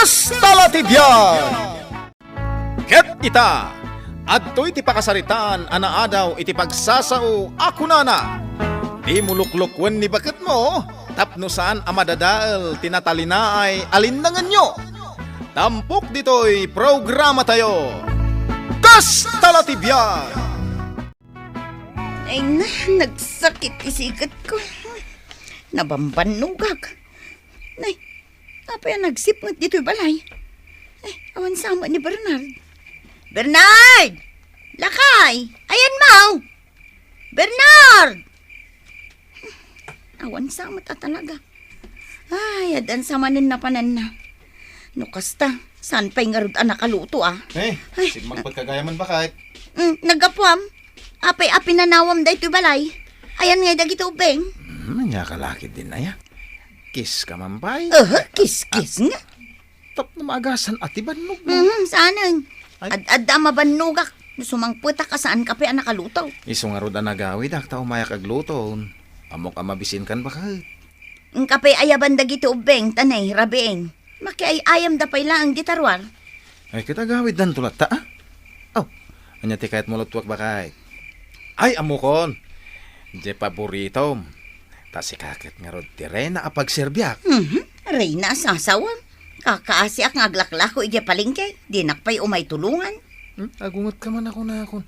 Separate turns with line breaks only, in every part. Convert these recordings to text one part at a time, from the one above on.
Kastalatibyan! Ket ita, adto'y ti pakasaritan, anaadaw iti pagsasao, ako nana. Di muluklukwen ni bakit mo, tapno saan amadadaal, tinatalina ay alindangan nyo. Tampok dito'y programa tayo, Kastalatibyan!
Ay na, nagsakit isikat ko. Nabambanugag. Nay, apa yan nagsipngat dito'y balay? Ay, awan sama ni Bernard. Bernard! Lakay! Ayan mo! Bernard! Awan sama ta talaga. Ay, adan sama nin na panan na. Nukasta, saan pa'y ngarud anak kaluto
Eh,
Ay.
sigmang pagkagayaman ba kahit?
Nagapuam. Apay-api na nawam da ito'y balay. Ayan nga dagito ubeng.
Nya kalakid din na ya. Kiss ka man bay.
Kiss-kiss nga.
Tap na maagasan at ibanog mo.
Saan?
Ay.
Ad-adda mabanugak. Sumangputa ka saan ka pa nakaluto.
Iso nga ro da nagawid, akta umayak agluto. Amok amabisin kan ba kahit?
Ang kapay ayaban dagito ubeng, tanay, rabieng. Maki ay ayam da pay lang gitarwar.
Ay kita gawid dan tulat ta Oh, anya ti kahit mulutwak ba kahit? Ay amukon. Je paborito. Ta si kakit nga rod ti Reyna apagserbyak.
Reyna sasawan. Kakaasiak nga aglaklako ije palingke. Dinakpay umay tulungan.
Agungot ka man ako na akon.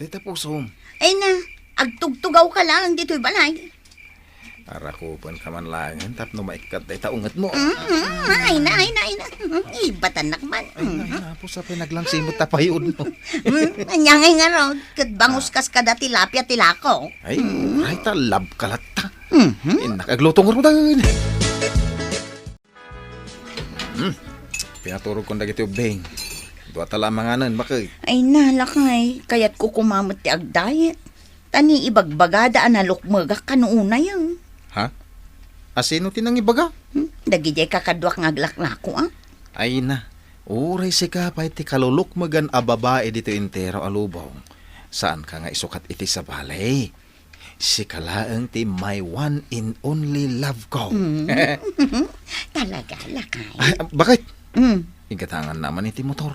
Tita pusom.
Ay na, agtugtugaw ka lang dito'y balay.
Arakupan ka man lang. Tap no maikat day taungat mo.
Ay na. Ibatan nakman.
Ay, tapos sa pinaglamsimot tapayod mo.
Anyangay nga raw, kat bangus kas kada tilapia tilako.
Ay, ay talab kalata. Nakaglutong ro dan. Pinaturog kong dagiti ubeng. Dua talamanganan, bakit?
Ay nalakay, kaya't ko kumamot ti agdayet. Tani ibagbagada analukmagak kanuuna yan.
Ha? Asino tinang ibaga?
Dagijay kakadwak nga aglaklako
Ay na, uray si kapay ti kalulukmagan a babae dito entero alubong. Saan ka nga isukat iti sa balay? Si kalaang ti my one and only love ko.
Talaga, lakay.
Ay, bakit?
Mm.
Igatangan naman iti motor.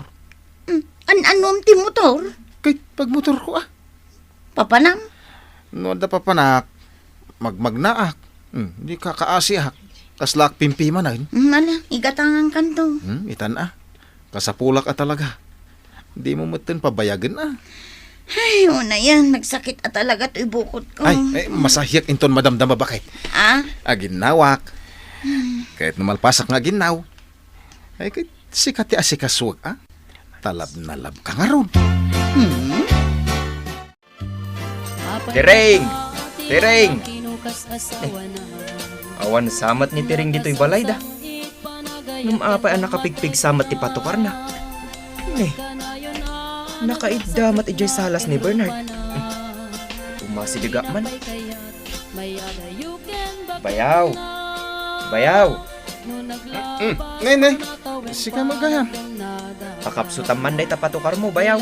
Anom ti motor?
Kahit pagmotor ko
Papanam?
No da papanak, magmagnaak. Di kakaasiak. Kaslak pimpiman na.
Ala, igatangan kanto.
Itan kasapulak talaga. Di mo matin pabayagan
Ay, una yan, nagsakit talaga to'y bukod ko.
Ay, masahyak inton madamdama bakit? Aginawak. Kahit numalpasak nga ginaw. Ay, kahit sikati asikaswag talab na lab ka nga ron.
Tireng! Tireng! Awan samat ni Tireng dito'y balay da. Numapa ang nakapigpig samat ti patukar na. Nakaiddamat ijay salas ni Bernard. Umasidiga man. Bayaw! Bayaw!
Nay, sika magayam.
Pakapsutan man day tapatukar mo, bayaw.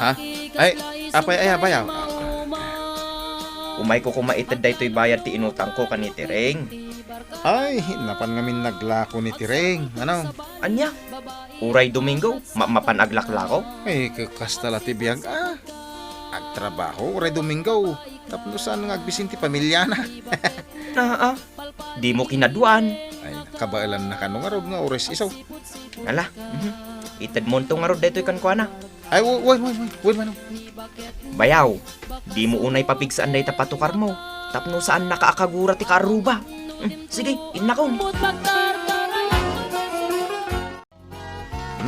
Ha? Ay, apay bayaw.
Umay ko kumaitad day to'y bayad ti inutang ko kani Tireng.
Ay, napan ngamin naglako ni Tireng. Ano?
Anya? Uray Domingo, mapanaglaklako?
Ay, kakastalati biyag agtrabaho, uray Domingo. Tapos saan nga agbisin ti pamilya na?
Di mo kinaduan.
Ay, kabailan na kanong arod nga oras isaw.
Ala, itad mo itong arod dito'y kankwana.
Ay, wait, man.
Bayaw, di mo unay papigsaan day tapatukar mo. Tapno saan nakaakagura ti karuba. Sige, inakon.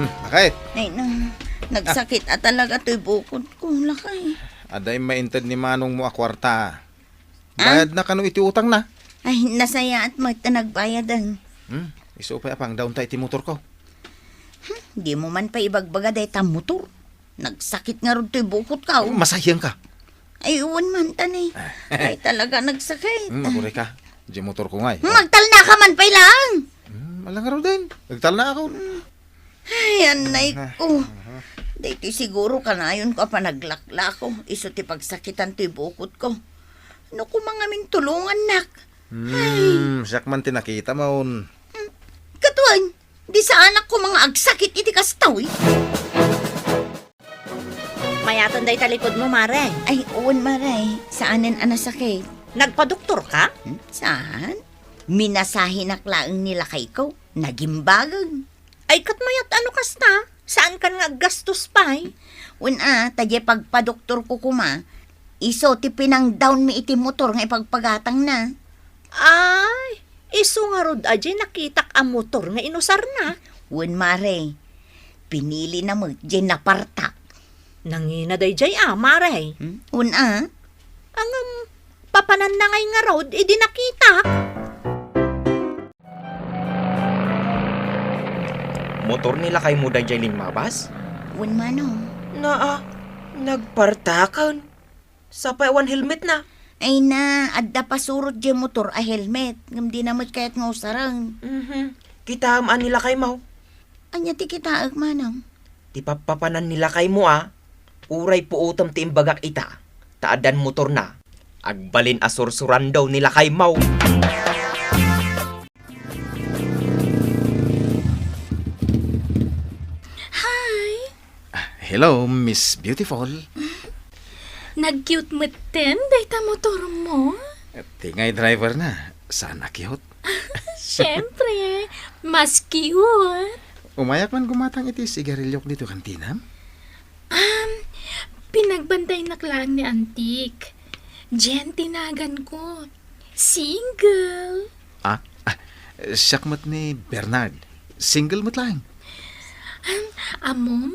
Bakit?
Ay na, nagsakit talaga to'y bukod ko, lakay.
Aday maintad ni manong mo akwarta. Bayad na kano iti utang na.
Ay, nasaya at magtanagbayadan.
Iso pa apang down tayo iti motor ko.
Di mo man pa ibagbaga day ta motor. Nagsakit nga ron to'y bukod ka.
Masahyan ka.
Ay, uwan man tanay. Ay, talaga nagsakit.
Maburay ka. Di motor ko nga
Magtalna ka man pa lang.
Malang araw din. Nagtal na ako.
Ay, anay ko. Dito siguro ka na yun ko pa naglakla ko. Iso ti pagsakitan to'y bukod ko. Ano ko mga min tulungan, nak?
Siyak man tinakita mo.
Katuan, Di sa anak ko mga agsakit iti kastaw eh.
Mayatan day talikod mo, Mare.
Ay, uwan maray. Saanin anasakit?
Nagpadoktor ka?
Saan? Minasahin naklaang nila kay ko. Nagimbagan.
Ay, katmayat ano kas na? Saan ka nga gastos pa eh?
Una, tadya pagpadoktor ko kuma. Iso ti pinang down mi iti motor nga ipagpagatang na.
Ay, iso nga rod aje nakitak ang motor nga inusar na.
Uwan mare. Pinili na mo, dyan napartak.
Nangina day jay Mare.
Una,
Ang papanan na ngay nga road, di nakita.
Motor nila kay mo dayjay linmabas?
uwan manong.
Nagpartakan. Sa paiwan helmet na.
Ay na, adda pasurot dyan motor a helmet. Ngam di namot kayat nga usarang.
Kita amaan nila kay mo.
Anya ti kita manong.
Ti papapanan nila kay mo Uray po utom ti imbagak ita. Taadan motor na. Agbalin asursuran daw nila kay Mau.
Hello, Miss Beautiful.
Nag-cute mo din, dahil motor mo.
Tingay driver na. Sana cute.
Siyempre, mas cute.
Umayak man gumatang iti sigarilyok dito kantina.
Pinagbantay na klang ni Antik. Jen, tinagan ko. Single.
Siyak mo't ni Bernard. Single mo't lang.
Amom,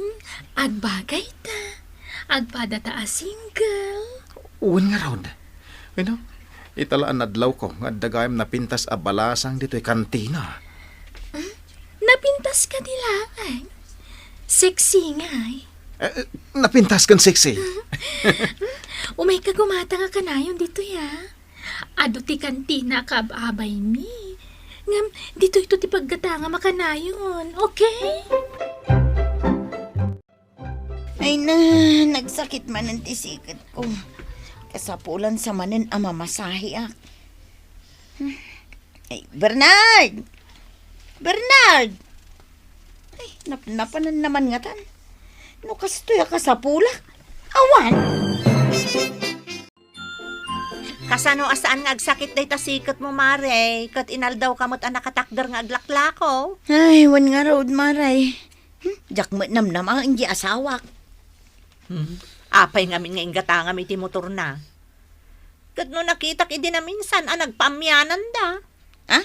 agbagay ta. Agpadata a single.
Uwan nga raw. Ano? Italaan nadlaw ko nga dagayam napintas a balasang dito'y kantina.
Napintas ka nila, ay. Sexy nga, ay.
Napintas kan sexy.
Umay ka gumata nga kanayon dito, ya. Ado ti kantina kababay mi. Ngam, dito ito ti paggata nga makanayon, okay?
Ay na, nagsakit man ang tisikat ko. Kasapulan sa manin ang mamasahe ak. Ay, Bernard! Bernard! Ay, napanan naman nga tan. No, kastoy ka sa pula. Awan!
Kasano asaan nga agsakit day tasikat mo, Mare. Kat inaldaw kamot ang nakatakder nga aglaklako.
Ay, wan nga road maray. Jak mo namnam ang hindi asawak.
Apay ngamin nga ingata nga may motor na. Kat no nakitak idi na minsan ang nagpaamyanan da.
Ha?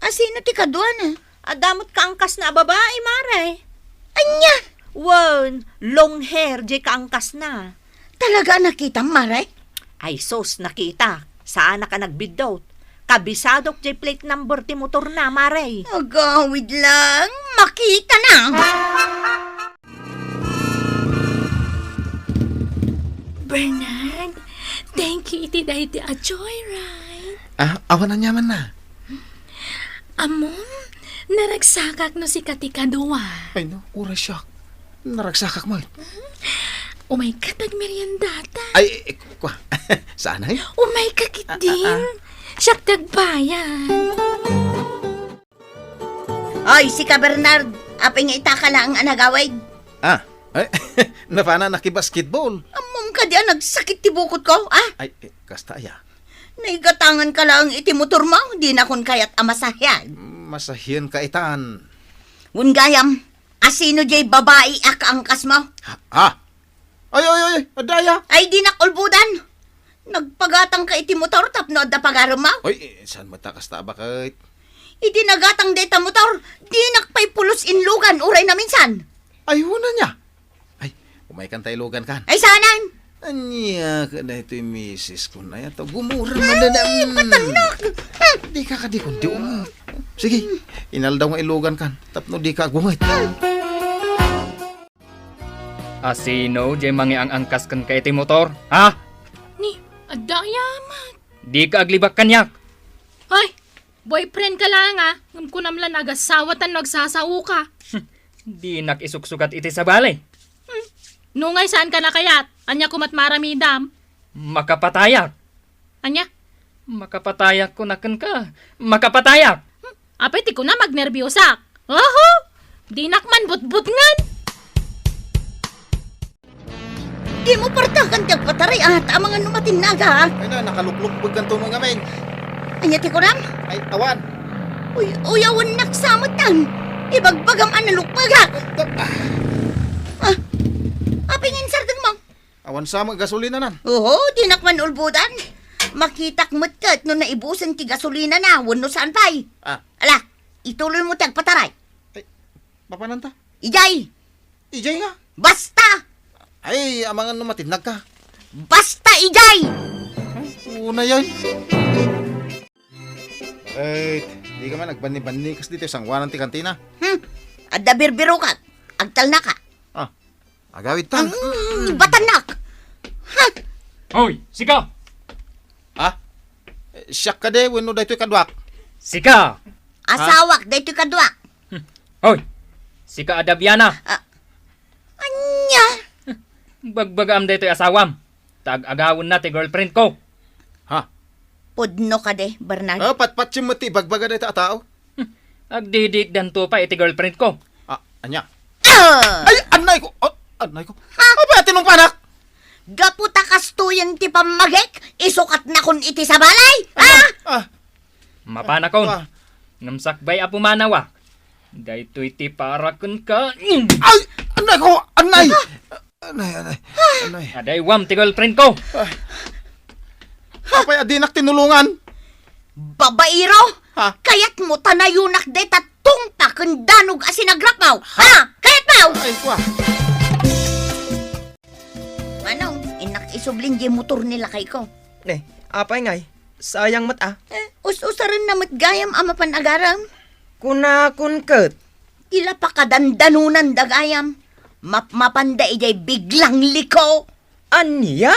Sino ti kaduan
Adamot ka angkas na babae, Mare.
Anya!
Wow, long hair, di ka angkas na.
Talaga nakita, maray?
Ay sos, nakita. Saan ka nagbidot? Kabisadok di plate number ti motor na, Mare.
Agawid lang. Makita na.
Bernard, thank you iti dahil ti a joyride.
Awan na nyaman na.
Amom, naragsakak no si Katika Dua.
Ay no, ura siya. Naragsakak mo.
Umay katag meriendata.
Ay, kwa. Saan ay?
Umay kakit din. Siyak tagbayan.
Oy, si ka Bernard. Apay nga itaka lang ang anagawid.
Ay, napana nakibasketball.
Amom ka diyan, nagsakit ti bukod ko,
Ay, kasta ya.
Naigatangan ka lang iti motor mo, di na kun kayat amasahyan.
Masahiyan ka itan.
Wungayam, asino jay babae ak angkas mo?
Ay, adaya.
Ay di nakulbudan. Nagpagatang ka iti motor tapno da pagaram mo?
Ay, saan matakas ta bakit?
Iti nagatang deta motor, di nakpay pulos inlugan uray na minsan.
Ay, huna niya. Ay, umaykan tayo lugan kan.
Ay sanan?
Anya ka na ito yung misis ko na yato. Gumura man na
Patanak!
Di ka di kundi Sige, inaldaw nga ilugan kan. Tapno di ka gumit.
Asino, jay mangi ang angkas kan kay ti motor? Ha?
Ni, adayaman.
Di ka aglibak kanyak.
Ay, boyfriend ka lang Ngam ko namlan agasawatan nagsasaw ka.
Di nakisuksukat iti sa balay.
Nungay saan ka na kayat? Anya kumat maramidam.
Makapatayak.
Anya?
Makapatayak ko nakan ka. Makapatayak.
Apay ti ko na magnerbiyosak. Oho! Dinakman butbut ngan!
Di mo partakan tiyag pataray at ang mga numatin naga.
Ay na, nakaluklok bag kanto mga men.
Anya ti ko ram?
Ay, awan.
Uyawan naksamot tan. Ibagbagam analukpaga. Apingin sardan mo.
Awan sa mga gasolina nan.
Oo, dinakman ulbudan. Makitak mo't kat no naibusan ti gasolina na. Wano saan pa'y.
Ah,
Ala, ituloy mo tiyag pataray.
papananta.
Ijay,
Ijay nga.
basta!
Ay, amangan numatinag ka.
Basta, Ijay!
Una yan. Ay, di ka man nagbani-bani kas dito isang wanan ti kantina.
Adda birbiro ka. Agtal na ka.
Ah, agawid tan.
Batanak! Ha?
Hoy, sika!
Ah, siyak ka de, wano da ito'y kadwak.
Sika!
Asawak, dahito kadwa.
Hoy! Sika Adabiana!
Anya?
Bagbagaam da ito'y asawam. Tag-agawon na ti girlfriend ko.
Ha?
Pudno ka de, Bernard.
Oh, patpat yung mati, bagbaga da ito tao.
Agdidik dan to pa iti girlfriend ko.
Ah, anya.
Ah!
Ay, anay ko. Oh, anay ko. Ano ba tinong panak?
Gaputa kastuyan ti pamagek, isukat na kun iti sa balay. Ha?
Ah,
Mapanakon.
ah.
Namsakbay apumanawa. Daytoy ti parakon ka.
Ay, anay ko, anay. Anay.
Adaywam ti girlfriend ko.
Apay adinak tinulungan.
Babairo?
Ha?
Kayat mo tanayunak de tatong pakendanog asinagrapaw. Ha? Kayat mo?
Ay, kwa.
Manong, inak isublin di motor nila kay ko.
Apay ngay. Sayang mat
Us-usaran na matgayam ama panagaram.
Kuna kun ket.
Ila pa kadandanunan dagayam. Mapanda ijay biglang liko.
Anya?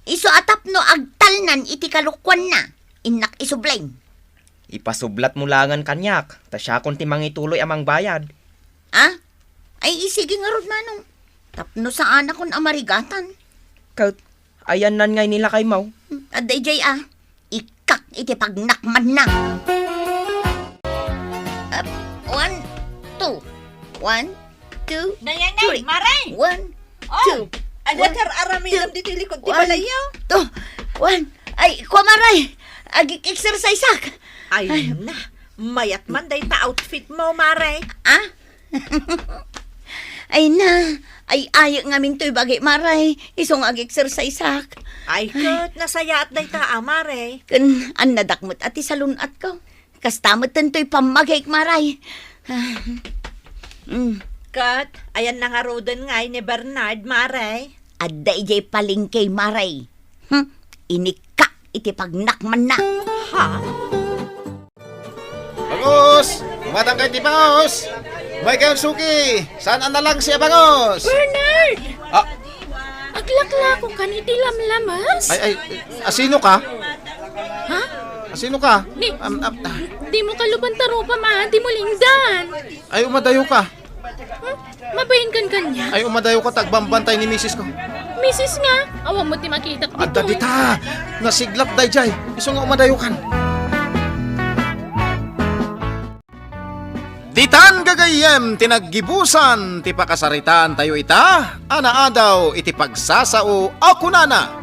Iso atap no agtalnan iti kalukwan na. Inak isubling.
Ipasublat mo langan kanyak. Ta siya kon ti mangituloy amang bayad.
Ha? Ay isige nga rod manong. Tapno sa anak kon amarigatan.
Ket, ayan nan ngay nila kay Mau.
Aday jay ikak iti pagnakman na. 1, 2. 1, 2,
Nayanay,
3.
Maray!
1, 2.
Adatar aramilam dito likod ti
One.
balayaw.
2, 1. Ay, kumaray. Ag-exercise ak.
Ay na, mayat man day ta outfit mo, Maray.
Ah? Ay na. Ay, ayak nga minto'y bagay maray. Isong ag-exercise ak.
Ay kat, nasaya at day ta, Maray.
Kan, an nadakmot ati salunat ko. Kastamot tanto'y pamagay maray.
Kat, ayan na nga rodan ngay ni Bernard, Maray.
Adda ijay palingkay maray. Inikak iti pagnakman na.
Ha?
Bangus! Umatang kay ti Bangus! May kayon suki! Saan ang nalang siya Bangus?
Bernard!
Ah,
Aglakla ko kan iti lamlamas?
ay, asino ka?
Ha?
Asino ka?
Ni, di mo kaluban tarupa ma, di mo lingdan.
Ay, umadayo ka.
Mabayin kan kanya.
Ay, umadayo ka, tagbambantay ni misis ko.
Misis nga, awang mo ti makita ko
Adda
dito.
dita! Nasiglap day jay. Iso nga umadayo kan. Ditan gagayem tinaggibusan ti pakasaritan tayo ita. Anaadaw iti pagsasao ako nana.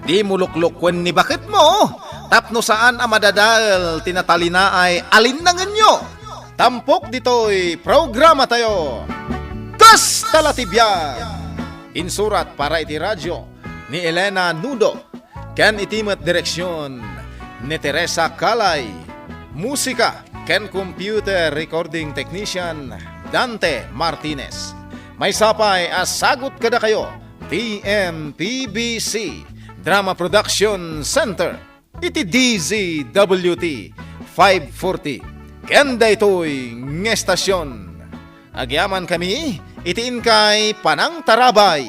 Di muluklukwen ni bakit mo. Tapno saan ang madadal tinatalina ay alinangan nyo. Tampok dito'y programa tayo. Tas talatibyan. Insurat para iti radyo ni Elena Nudo. Ken itimat direksyon ni Teresa Calay. Musika ken computer recording technician Dante Martinez. May sapay as sagot kada kayo. TMPBC Drama Production Center. Iti DZWT 540. Kenda ito'y ngestasyon. Agyaman kami, itiin kay Panang Tarabay.